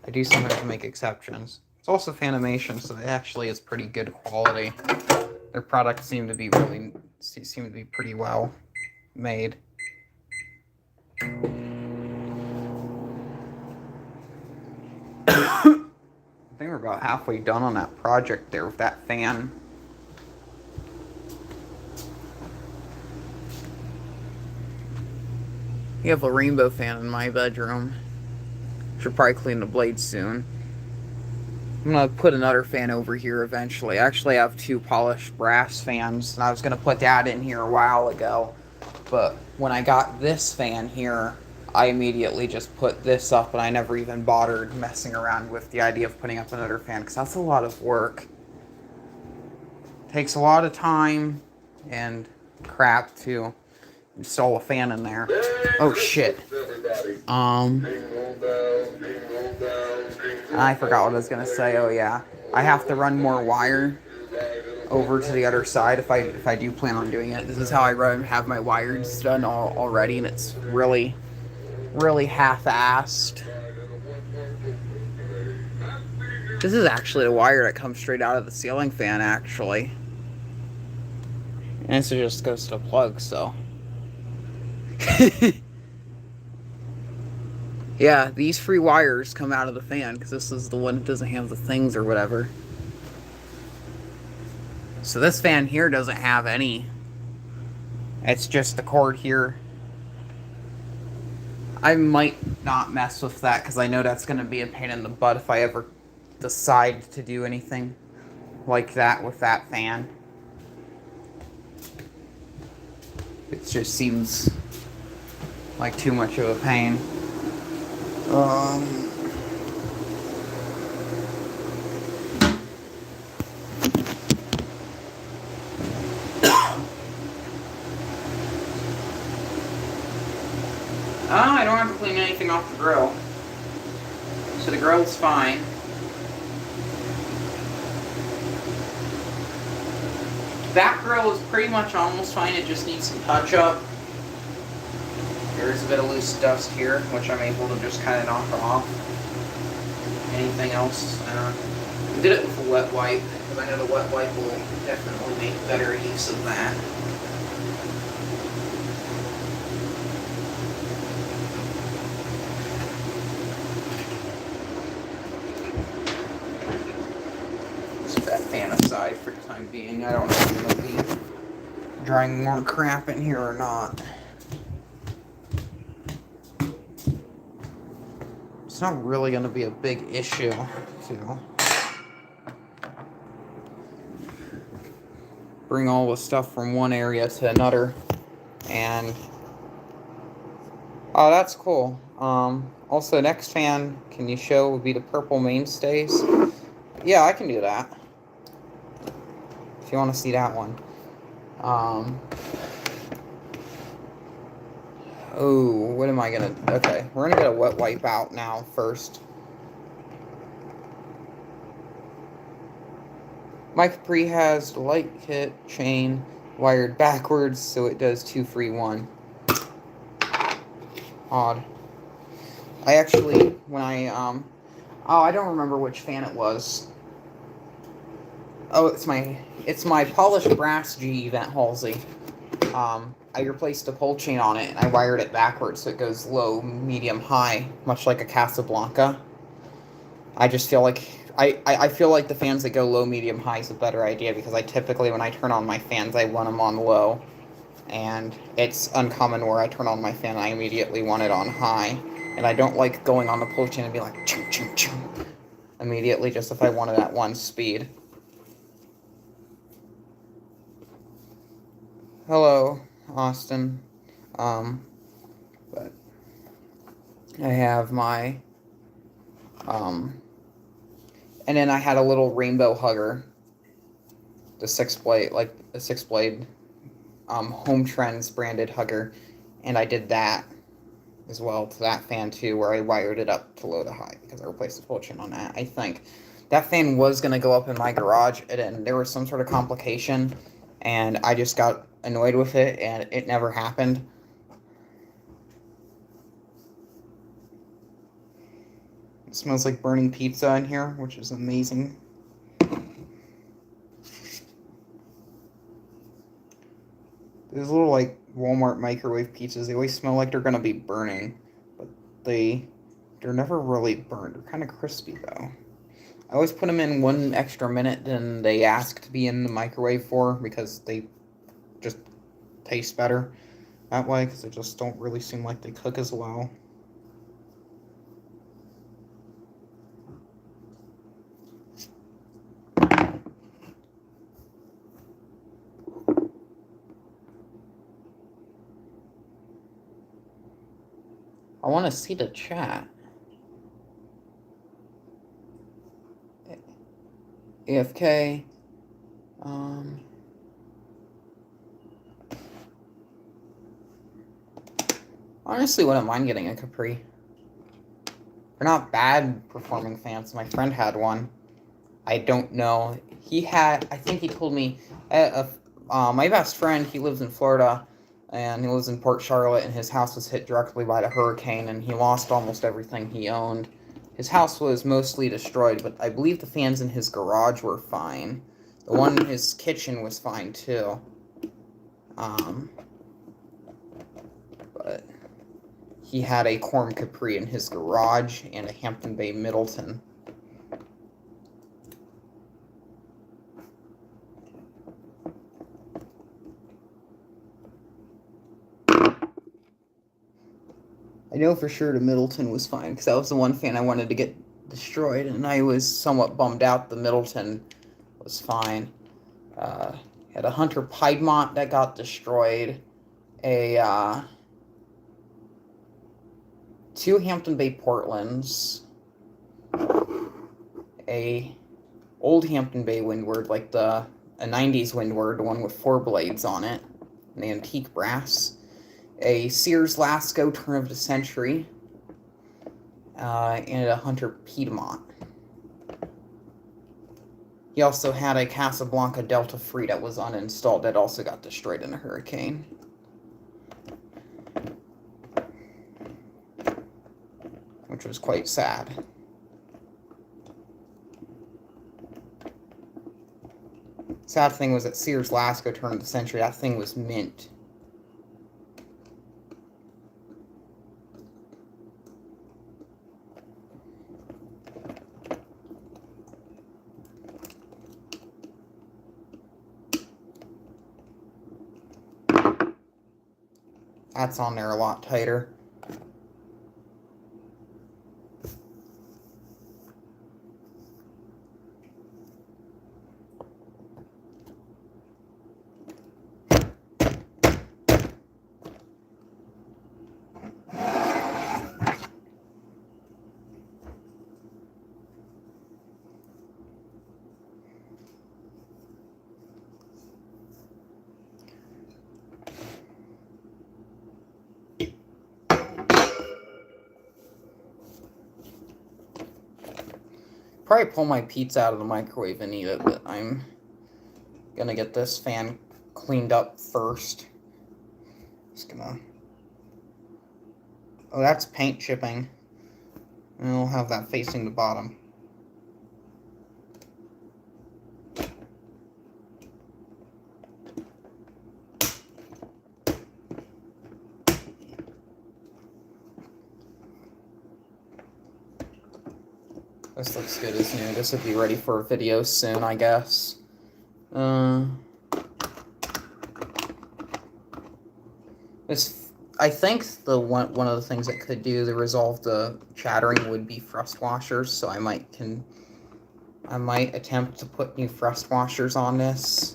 I do sometimes make exceptions. It's also Fanimation, so it actually is pretty good quality. Their products seem to be pretty well made. I think we're about halfway done on that project there with that fan. You have a rainbow fan in my bedroom. Should probably clean the blades soon. I'm gonna put another fan over here eventually. I actually have 2 polished brass fans, and I was gonna put that in here a while ago. But when I got this fan here, I immediately just put this up, and I never even bothered messing around with the idea of putting up another fan, because that's a lot of work. Takes a lot of time and crap to install a fan in there. Oh shit. I forgot what I was gonna say. Oh yeah, I have to run more wire over to the other side if I do plan on doing it. This is how I have my wires done already, and it's really half-assed. This is actually the wire that comes straight out of the ceiling fan, actually. And this just goes to the plug, so. Yeah, these free wires come out of the fan, because this is the one that doesn't have the things or whatever. So this fan here doesn't have any. It's just the cord here. I might not mess with that, because I know that's going to be a pain in the butt if I ever decide to do anything like that with that fan. It just seems like too much of a pain. I don't have to clean anything off the grill. So the grill's fine. That grill is pretty much almost fine. It just needs some touch up. There's a bit of loose dust here, which I'm able to just kind of knock off. Anything else? I did it with a wet wipe, because I know the wet wipe will definitely make better use of that. Set that fan aside for the time being. I don't know if I'm going to be drying more crap in here or not. It's not really going to be a big issue to bring all the stuff from one area to another. And oh, that's cool. Also, next fan, can you show, would be the purple mainstays? Yeah, I can do that. If you want to see that one. Oh, what am I gonna... Okay, we're gonna get a wet wipe out now first. My Capri has the light kit chain wired backwards, so it does 2 free 1. Odd. I actually, when I, oh, I don't remember which fan it was. Oh, it's my polished brass G Event Halsey. I replaced the pull chain on it, and I wired it backwards so it goes low, medium, high, much like a Casablanca. I just feel like, I feel like the fans that go low, medium, high is a better idea, because I typically, when I turn on my fans, I want them on low. And it's uncommon where I turn on my fan and I immediately want it on high. And I don't like going on the pull chain and be like, chung, chung, chung, immediately, just if I want it at 1 speed. Hello, Austin. But I have my, and then I had a little rainbow hugger, the 6-blade, like the 6-blade, Home Trends branded hugger, and I did that as well to that fan too, where I wired it up to low to high, because I replaced the pull chain on that. I think that fan was going to go up in my garage, and there was some sort of complication, and I just got annoyed with it, and it never happened. It smells like burning pizza in here, which is amazing. These little, like, Walmart microwave pizzas, they always smell like they're gonna be burning, but they're never really burned. They're kind of crispy, though. I always put them in 1 extra minute than they ask to be in the microwave for, because they just taste better that way, because they just don't really seem like they cook as well. I want to see the chat. AFK. Honestly, wouldn't mind getting a Capri. They're not bad performing fans. My friend had one. I don't know. I think he told me, my best friend, he lives in Florida, and he lives in Port Charlotte, and his house was hit directly by the hurricane, and he lost almost everything he owned. His house was mostly destroyed, but I believe the fans in his garage were fine. The one in his kitchen was fine, too. But he had a Corm Capri in his garage and a Hampton Bay Middleton. I know for sure the Middleton was fine, because that was the one fan I wanted to get destroyed, and I was somewhat bummed out the Middleton was fine. Had a Hunter Piedmont that got destroyed, two Hampton Bay Portlands, a old Hampton Bay Windward, like a 90s Windward, the one with 4 blades on it, an antique brass, a Sears Lasco turn of the century, and a Hunter Piedmont. He also had a Casablanca Delta Free that was uninstalled that also got destroyed in a hurricane. Which was quite sad. Sad thing was that Sears Lasco turn of the century, that thing was mint. That's on there a lot tighter. Probably pull my pizza out of the microwave and eat it, but I'm gonna get this fan cleaned up first. Just gonna... Oh, that's paint chipping. And I'll have that facing the bottom. This looks good as new. This will be ready for a video soon, I guess. I think one of the things that could do to resolve the chattering would be thrust washers. So I might attempt to put new thrust washers on this.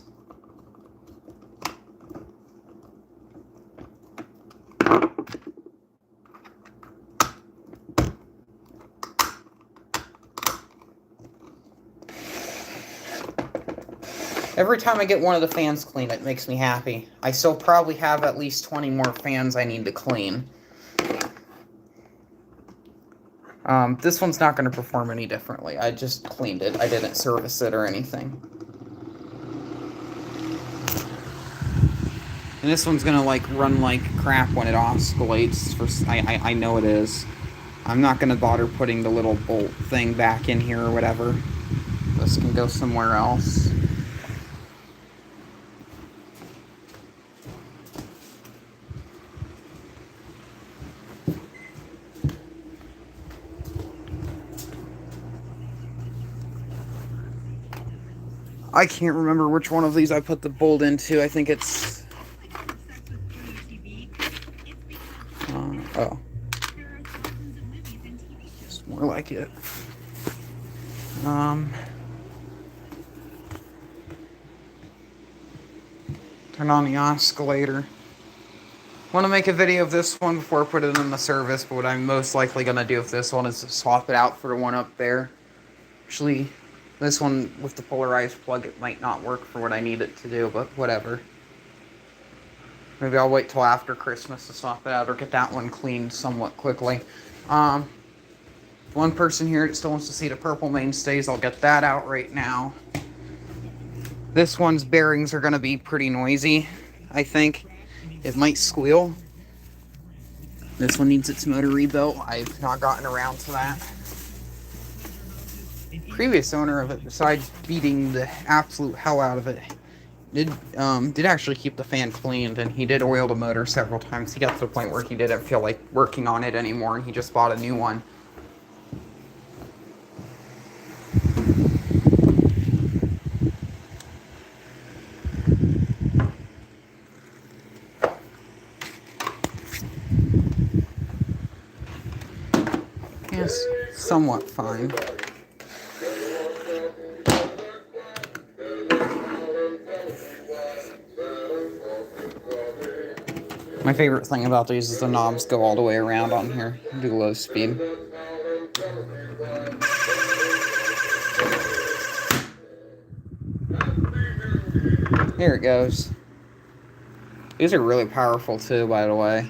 Every time I get one of the fans clean, it makes me happy. I still probably have at least 20 more fans I need to clean. This one's not going to perform any differently. I just cleaned it. I didn't service it or anything. And this one's going to run like crap when it oscillates. I know it is. I'm not going to bother putting the little bolt thing back in here or whatever. This can go somewhere else. I can't remember which one of these I put the bolt into. I think it's... oh. It's more like it. Turn on the oscillator. Want to make a video of this one before I put it in the service, but what I'm most likely going to do with this one is swap it out for the one up there. Actually, this one with the polarized plug, it might not work for what I need it to do, but whatever. Maybe I'll wait till after Christmas to swap it out or get that one cleaned somewhat quickly. One person here that still wants to see the purple mainstays, I'll get that out right now. This one's bearings are going to be pretty noisy, I think. It might squeal. This one needs its motor rebuilt. I've not gotten around to that. Previous owner of it, besides beating the absolute hell out of it, did actually keep the fan cleaned, and he did oil the motor several times. He got to the point where he didn't feel like working on it anymore, and he just bought a new one. Yes, somewhat fine. My favorite thing about these is the knobs go all the way around on here. Do low speed. Here it goes. These are really powerful too, by the way.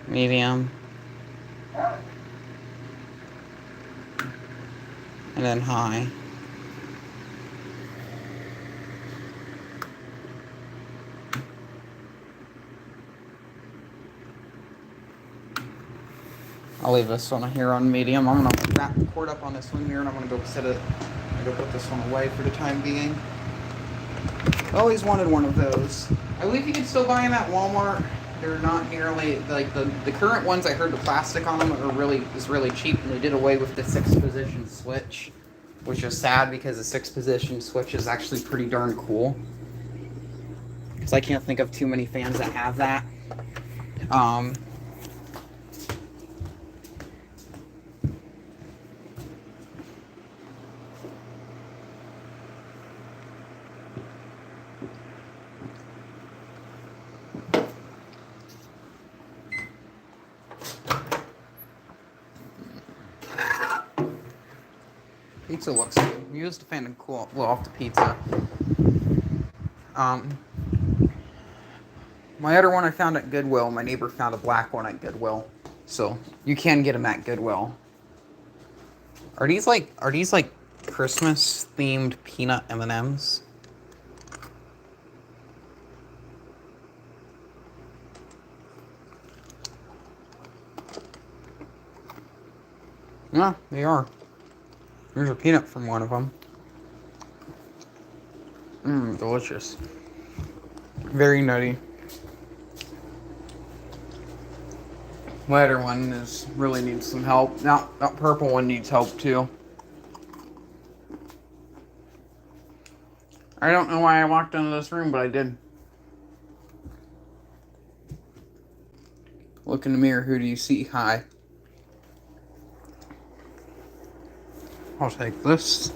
Medium. And then high. I'll leave this one here on medium. I'm gonna wrap the cord up on this one here, and I'm gonna go put this one away for the time being. I always wanted one of those. I believe you can still buy them at Walmart. They're not nearly like the current ones. I heard the plastic on them is really cheap, and they did away with the 6-position switch, which is sad because the 6-position switch is actually pretty darn cool. Because I can't think of too many fans that have that. Pizza looks good. Use the fan to cool off the pizza. My other one I found at Goodwill. My neighbor found a black one at Goodwill, so you can get them at Goodwill. Are these like Christmas themed peanut M&Ms? Yeah, they are. There's a peanut from one of them. Delicious. Very nutty. My other one really needs some help. Now, that purple one needs help too. I don't know why I walked into this room, but I did. Look in the mirror. Who do you see? Hi. I'll take this.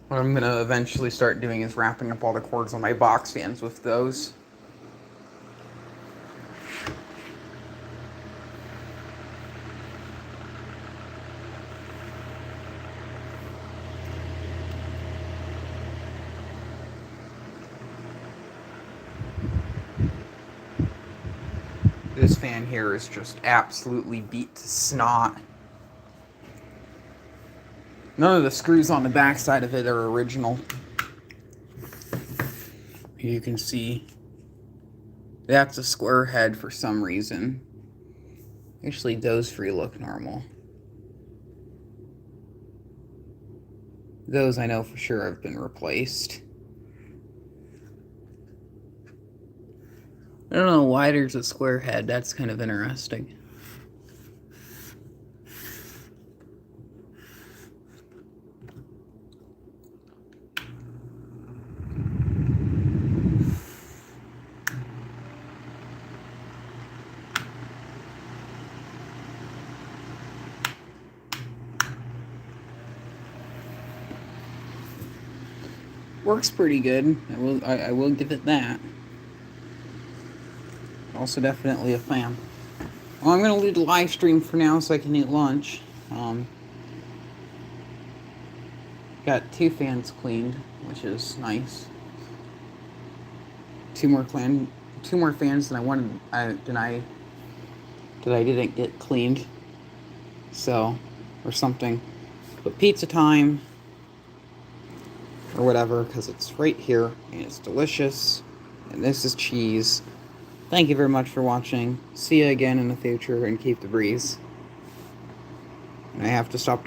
What I'm going to eventually start doing is wrapping up all the cords on my box fans with those. This fan here is just absolutely beat to snot. None of the screws on the back side of it are original. You can see that's a square head for some reason. Actually, those three look normal. Those I know for sure have been replaced. I don't know why there's a square head. That's kind of interesting. Works pretty good. I will give it that. Also definitely a fan. Well, I'm going to leave the live stream for now so I can eat lunch. Got 2 fans cleaned, which is nice. 2 more fans than I wanted. That I didn't get cleaned. So, or something. But pizza time, or whatever, because it's right here and it's delicious. And this is cheese. Thank you very much for watching. See you again in the future, and keep the breeze. And I have to stop